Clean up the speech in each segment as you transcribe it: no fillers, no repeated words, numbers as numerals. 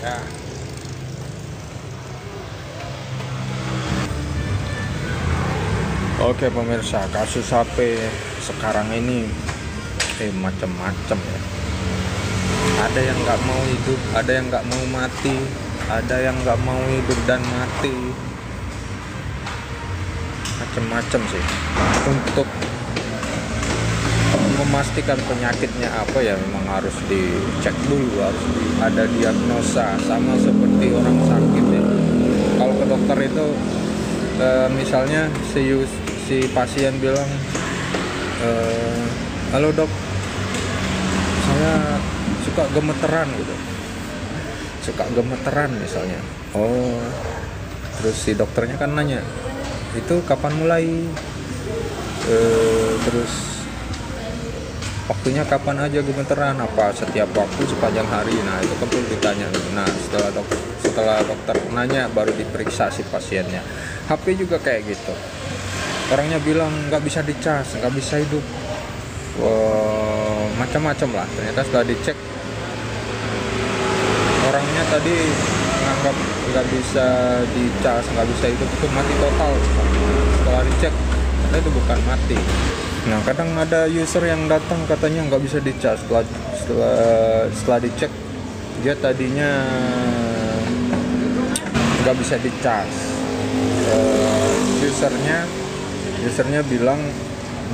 Ya. Oke pemirsa, kasus HP sekarang ini macam-macam ya. Ada yang nggak mau hidup, ada yang nggak mau mati, ada yang nggak mau hidup dan mati, macam-macam sih. Untuk memastikan penyakitnya apa ya memang harus dicek dulu, harus ada diagnosa, sama seperti orang sakit ya. Kalau ke dokter itu misalnya si pasien bilang, halo dok, saya suka gemeteran gitu, suka gemeteran misalnya. Oh, terus si dokternya kan nanya, itu kapan mulai? Terus waktunya kapan aja gemeteran, apa setiap waktu sepanjang hari? Nah itu kan perlu ditanya. Nah setelah dokter nanya baru diperiksa si pasiennya. HP juga kayak gitu, orangnya bilang nggak bisa dicas, nggak bisa hidup, macam-macam lah. Ternyata setelah dicek, orangnya tadi menganggap nggak bisa dicas, nggak bisa hidup itu mati total. Setelah dicek ternyata itu bukan mati. Nah kadang ada user yang datang katanya nggak bisa dicas, setelah dicek dia tadinya nggak bisa dicas. Usernya bilang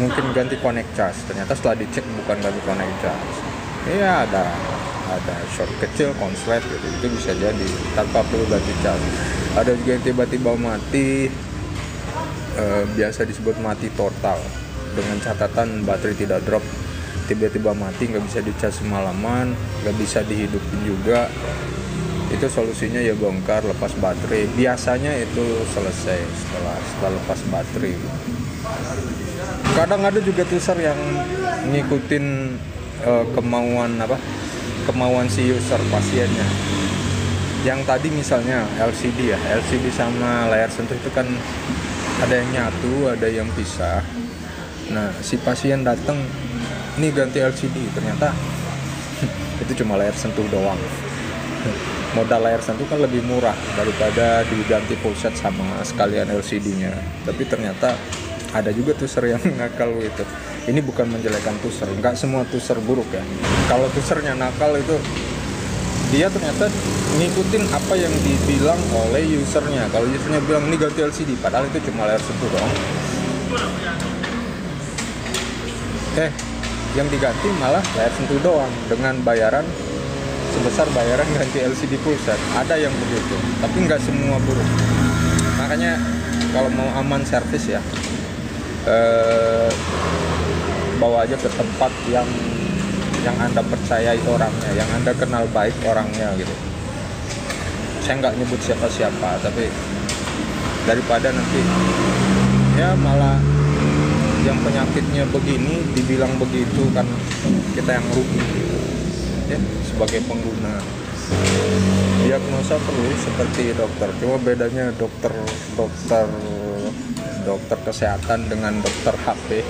mungkin ganti connect cas, ternyata setelah dicek bukan ganti connect cas. Iya, ada short kecil konslet gitu, itu bisa jadi tanpa perlu ganti cas. Ada juga yang tiba-tiba mati, biasa disebut mati total, dengan catatan baterai tidak drop, tiba-tiba mati, nggak bisa dicas semalaman, nggak bisa dihidupin juga. Itu solusinya ya bongkar, lepas baterai. Biasanya itu selesai setelah lepas baterai. Kadang ada juga user yang ngikutin kemauan si user pasiennya. Yang tadi misalnya LCD sama layar sentuh itu kan ada yang nyatu, ada yang pisah. Nah si pasien datang, ini ganti LCD, ternyata itu cuma layar sentuh doang. Modal layar sentuh kan lebih murah daripada diganti full set sama sekalian LCD-nya. Tapi ternyata ada juga tuser yang nakal gitu. Ini bukan menjelekan tuser, nggak semua tuser buruk ya. Kalau tusernya nakal itu dia ternyata ngikutin apa yang dibilang oleh usernya. Kalau usernya bilang ini ganti LCD, padahal itu cuma layar sentuh doang. Yang diganti malah layar sentuh doang dengan bayaran sebesar bayaran ganti LCD full set. Ada yang begitu, tapi nggak semua buruk. Makanya kalau mau aman servis ya, bawa aja ke tempat yang Anda percayai orangnya, yang Anda kenal baik orangnya gitu. Saya nggak nyebut siapa-siapa, tapi daripada nanti ya malah yang penyakitnya begini dibilang begitu, kan kita yang rugi ya sebagai pengguna. Diagnosa perlu seperti dokter, cuma bedanya dokter kesehatan dengan dokter HP.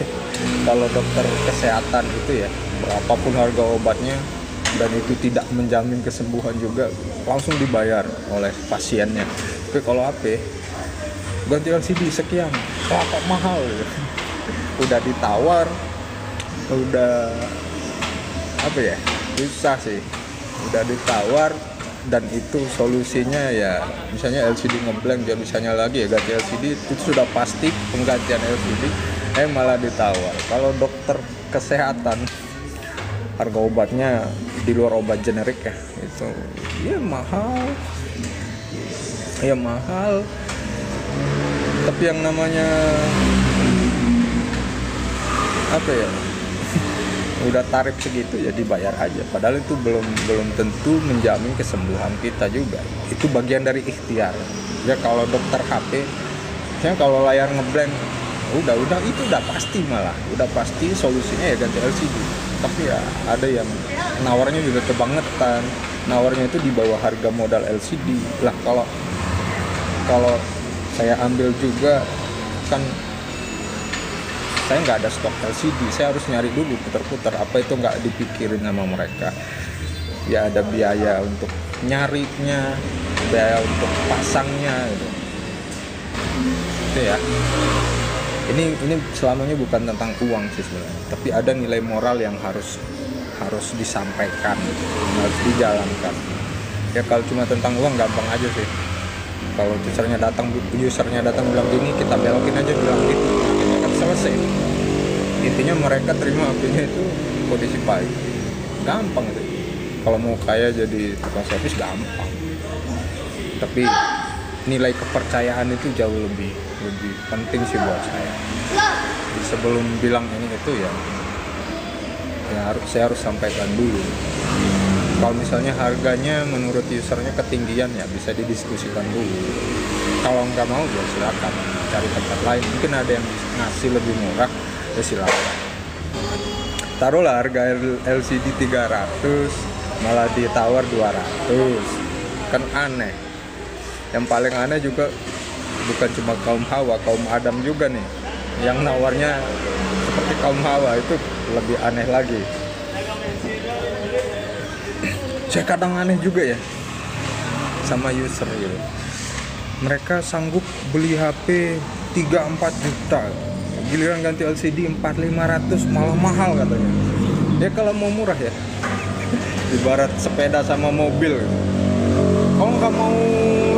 Kalau dokter kesehatan itu ya berapapun harga obatnya dan itu tidak menjamin kesembuhan juga, langsung dibayar oleh pasiennya. Tapi kalau HP, ganti LCD sekian, wah kok mahal ya. Udah ditawar, udah susah sih, udah ditawar, dan itu solusinya ya misalnya LCD ngeblank, dia misalnya lagi ya ganti LCD, itu sudah pasti penggantian LCD, malah ditawar. Kalau dokter kesehatan harga obatnya di luar obat generik ya, itu ya mahal. Tapi yang namanya udah tarif segitu ya dibayar aja, padahal itu belum tentu menjamin kesembuhan kita juga. Itu bagian dari ikhtiar ya. Kalau dokter HP ya, kalau layar ngeblank udah itu udah pasti solusinya ya ganti LCD. Tapi ya ada yang nawarnya juga kebangetan, nawarnya itu di bawah harga modal LCD lah. Kalau saya ambil juga kan saya nggak ada stok LCD, saya harus nyari dulu putar-putar, apa itu nggak dipikirin sama mereka. Ya ada biaya untuk nyarinya, biaya untuk pasangnya gitu. Itu ya. Ini selamanya bukan tentang uang sih sebenarnya, tapi ada nilai moral yang harus disampaikan, harus dijalankan. Ya kalau cuma tentang uang gampang aja sih. Kalau usernya datang bilang gini, kita belokin aja bilang gitu, akhirnya kan selesai. Intinya mereka terima apinya itu kondisi baik, gampang itu. Kalau mau kaya jadi tukang servis gampang, tapi nilai kepercayaan itu jauh lebih penting sih buat saya. Jadi sebelum bilang ini itu ya saya harus sampaikan dulu. Kalau misalnya harganya menurut usernya ketinggian, ya bisa didiskusikan dulu. Kalau nggak mau ya silakan cari tempat lain, mungkin ada yang ngasih lebih murah, ya silakan. Taruhlah harga LCD 300 malah ditawar 200, kan aneh. Yang paling aneh juga bukan cuma kaum Hawa, kaum Adam juga nih yang nawarnya seperti kaum Hawa, itu lebih aneh lagi. Saya kadang aneh juga ya sama user gitu. Mereka sanggup beli HP 3-4 juta, giliran ganti LCD 4-500 malah mahal katanya. Ya kalau mau murah ya ibarat sepeda sama mobil gitu. Kalau nggak mau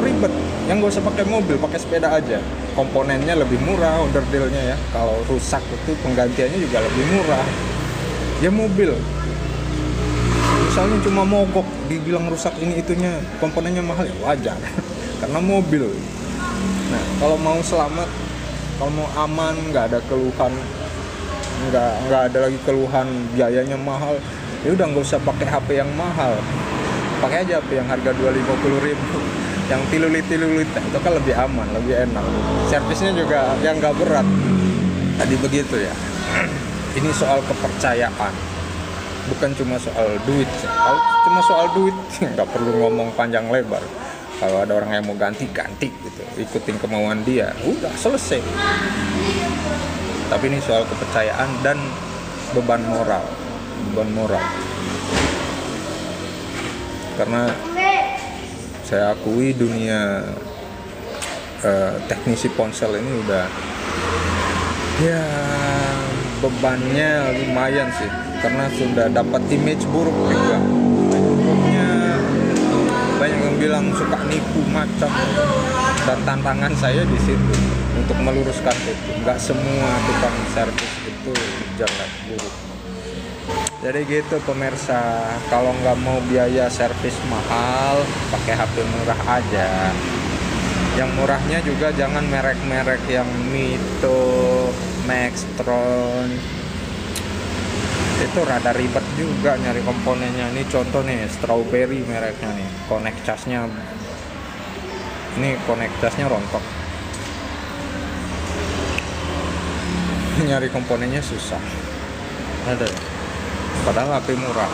ribet, yang nggak usah pakai mobil, pakai sepeda aja. Komponennya lebih murah, onderdilnya ya. Kalau rusak itu penggantiannya juga lebih murah. Ya mobil, misalnya cuma mogok, dibilang rusak ini itunya, komponennya mahal, ya wajar. Karena mobil. Nah, kalau mau selamat, kalau mau aman, nggak ada keluhan, nggak ada lagi keluhan biayanya mahal, ya udah nggak usah pakai HP yang mahal. Pakai aja HP yang harga 250.000, yang tilulit itu kan lebih aman, lebih enak. Servisnya juga yang nggak berat. Tadi begitu ya. Ini soal kepercayaan, bukan cuma soal duit. Kalau cuma soal duit nggak perlu ngomong panjang lebar. Kalau ada orang yang mau ganti gitu, ikutin kemauan dia, udah selesai. Tapi ini soal kepercayaan dan beban moral. Karena saya akui dunia teknisi ponsel ini udah ya bebannya lumayan sih, karena sudah dapat image buruk juga. Buruknya banyak yang bilang suka nipu macam, dan tantangan saya di situ untuk meluruskan itu. Nggak semua tukang servis itu jelek buruk. Jadi gitu pemirsa, kalau nggak mau biaya servis mahal, pakai HP murah aja. Yang murahnya juga jangan merek-merek yang Mito, Maxtron. Itu rada ribet juga nyari komponennya. Ini contoh nih, Strawberry mereknya nih. Connect charge-nya, ini connect charge-nya rontok. Nyari komponennya susah. Ada. Padahal HP murah,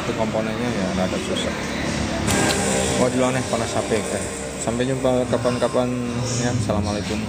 itu komponennya ya rada susah. Wah dulu aneh panas HP. Sampai jumpa kapan-kapan ya. Assalamualaikum.